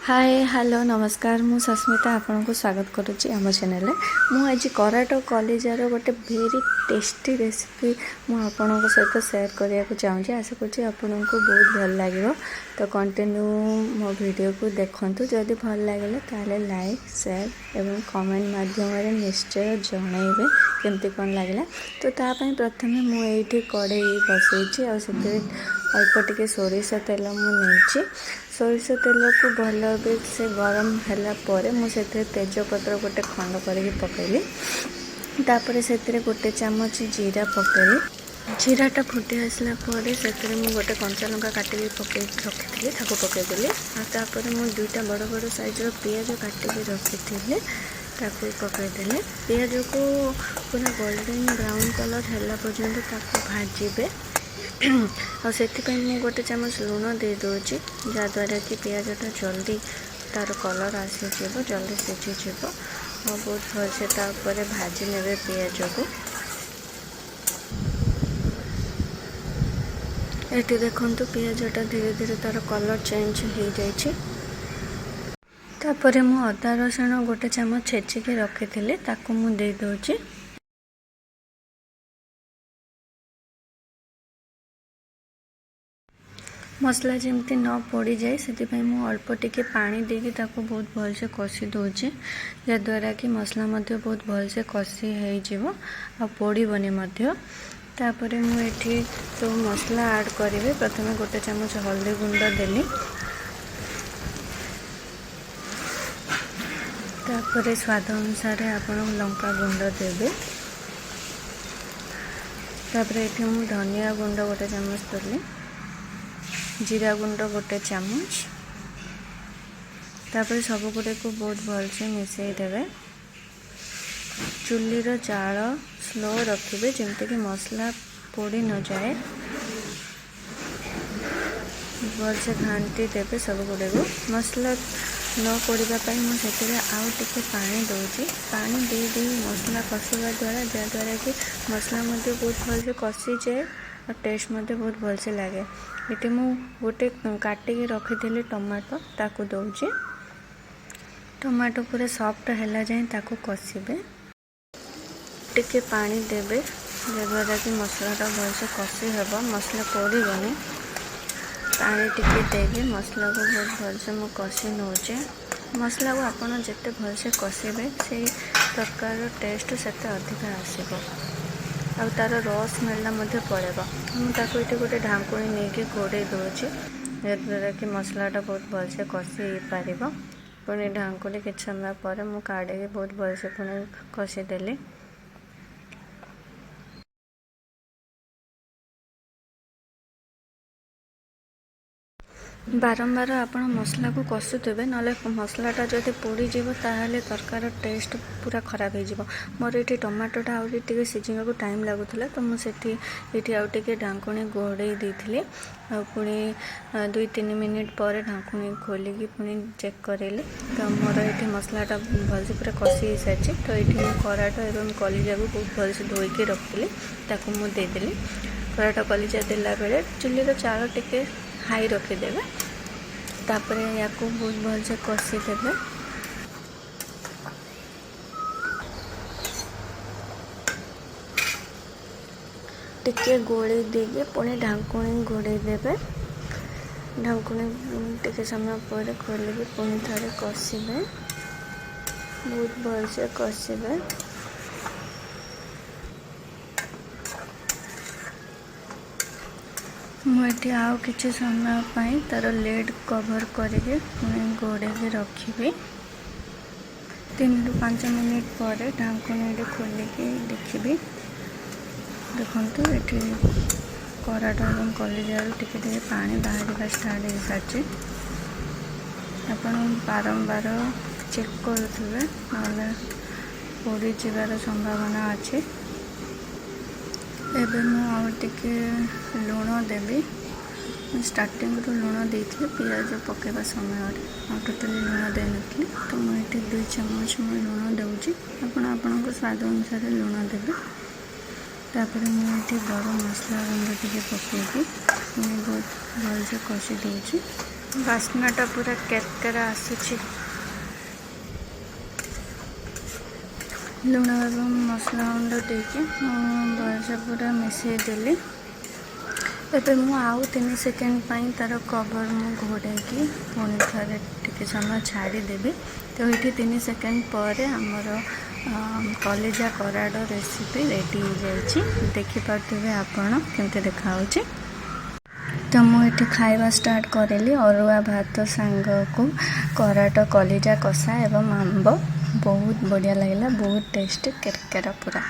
Hi hello नमस्कार मु सस्मिता आपन को स्वागत करुच्ची आम चैनल मु आज कराट कलिजार गोटे भेरी टेस्टी रेसिपी मुझे सहित सेयार करने को चाहूँगी। आशा करुँच आपन को बहुत भल लगे तो कंटिन्यू मो वीडियो को देखूँ। जदि भल लगे ताले लाइक शेयर एवं कमेंट माध्यम निश्चय जनइबे केमती कौन लगे। तो तापाई प्रथमे मुझे कड़े बसई अल्प टिके सोरिष तेल मुझे सोरिष तेल को भल से गरम है मुझे तेजपत्र गोटे खंड करके पकेली। तापर से गोटे चामच जीरा पकेली। जीराटा फुटी आसला से गोटे कंचा लंका काटिकी पकई रखी ताको पकईदेली। तापर मुझे दुईटा बड़ बड़ साइजर पियाज काटिकी रखी ताको पकईदेले। पियाज को पूरा गोल्डन ब्राउन कलर है पर्यंत भाजबे और गोटे चामच लुण दे दूँगी जहाँद्वारा कि पियाजटा जल्दी तार कलर आसीज जल्दी सीझीज और बहुत भल से भाजी ने पियाज को। ये देखो पियाजटा धीरे धीरे तार कलर चेंज हो जाइए। तापर मु अदा रसुण गोटे चामच छेचिकी रखी ताकू मु दे दूँगी। मसला जमती न पड़ी जाए से अल्प टिके पानी देकी ताको बहुत भल से कषी दूचे जद्वारा कि मसला मध्य बहुत भल से कषी हो पोड़बनी। तापर मुझे सब मसला ऐड करेंगे। प्रथम गोटे चामच हल्दी गुंड देली। तापर स्वाद अनुसार आपण लंका गुंड देवे। तापर ये मुझे धनिया गुंड गोटे चामच देली। जीरा गुंड गोटे चामच। तापर सब गुड़े को बहुत भल से मिसई देवे। चुलीर जाल स्लो रखिए जमती कि मसला पोड़ी न जाए। भल से घांटी देवे सब गुड़े को मसला न पोड़ापी मुझे आउ टिके पानी दूँगी। पानी दे मसला कषा द्वारा जहाँद्वारा कि मसला बहुत भल से कषी जाए और टेस्ट बहुत भल से लगे। ये मु गोटे काटिकी रखी टमाटो ताकू दूँगी। टमाटो पूरा सॉफ्ट है जाए ताकू कषिबे। टिके पानी देवे जद्वारा कि मसलाटा भल से कषी हे मसला पोड़बनी। पानी टिके देके मसला को बहुत भल से मु कषी नौचे। मसला को आपड़ जिते भल से कषिबे से तरकार टेस्ट से अधिक आसब आ तार रस मेलना पड़ेगा। मुझे गोटे ढांकुणी नहीं घोड़े दूँगी जद्वारा कि मसलाटा बहुत भल से कषी हो पार। पुणी ढांकुणी कि समय पर मुझे काढ़ी बहुत भल से पुणी कषीदेली। बारंबार आप मसला को कषुवे ना मसलाटा जब पोड़ीज ताहले तरकार टेस्ट पूरा खराब हो मोर ये टमाटोटा आगे सीझा टाइम लगुला तो मुझे आउटे ढांकुणी घोड़े देती पुणी 2-3 मिनिट पर ढांकुणी खोलिकी पुणी चेक करेली तो मोर ये मसलाटा भल से पूरा कषी हो सारी। तो ये कराट एवं कलिजा को बहुत भल से धोईकी रखी ताकू मुदेली। कराट कलिजा देला बेले चुलीर चाल टिके हाई रखीदेवे। तापर या बहुत भल से कषीदेवे। टिके गोड़े देके पुणी ढांकुणी घोड़े देवे। ढांकुणी टिके समय पर खोलिकी पुणी थे कषिबे बहुत भल से कषिबे। मुझे आउ किसी समय पाई तार लेड कवर करके घोड़े रखी 3-5 मिनिट पर ढांकुणी खोलिकी देखी। देखो ये कराट और कलिजार टिके पानी बाहर स्टार्ट हो सारी। आप बारंबार चेक करुवे ना पोड़ी जीवार संभावना अच्छे। एबे मुझे लुण देवी। स्टार्टिंग रू लुण देती पियाज पकेबा समय टोटाली लुण देनी तो मुझे 2 चामच लुण दूँगी। आपण स्वाद अनुसार लुण देवे। तापर मुझे गरम मसला गुंड टे पकईकी बहुत भल से कषी दूँगी। ବାସ୍ନାଟା ପୁରା କେରକେରା ଆସୁଛି। ଲୁଣ ଏବଂ ମସଲା ଗୁଣ୍ଡ ଦେଇକି ଭଲସେ ପୁରା ମିଶାଇ ଦେଲି। ଏବେ ମୁଁ ଆଉ 3 ସେକେଣ୍ଡ ପାଇଁ ତା'ର କଭର୍ ମୁଁ ଘୋଡ଼େଇକି ପୁଣି ଥରେ ଟିକେ ସମୟ ଛାଡ଼ିଦେବି। ତ ଏଇଠି 3 ସେକେଣ୍ଡ ପରେ ଆମର କଲିଜା କରାଟ ରେସିପି ରେଡ଼ି ହେଇଯାଇଛି। ଦେଖିପାରୁଥିବେ ଆପଣ କେମିତି ଦେଖାହେଉଛି। ତ ମୁଁ ଏଠି ଖାଇବା ଷ୍ଟାର୍ଟ କରିଲି। ଅରୁଆ ଭାତ ସାଙ୍ଗକୁ କରାଟ କଲିଜା କଷା ଏବଂ ଆମ୍ବ ବହୁତ ବଢ଼ିଆ ଲାଗିଲା, ବହୁତ ଟେଷ୍ଟି କେରକେରା ପୁରା।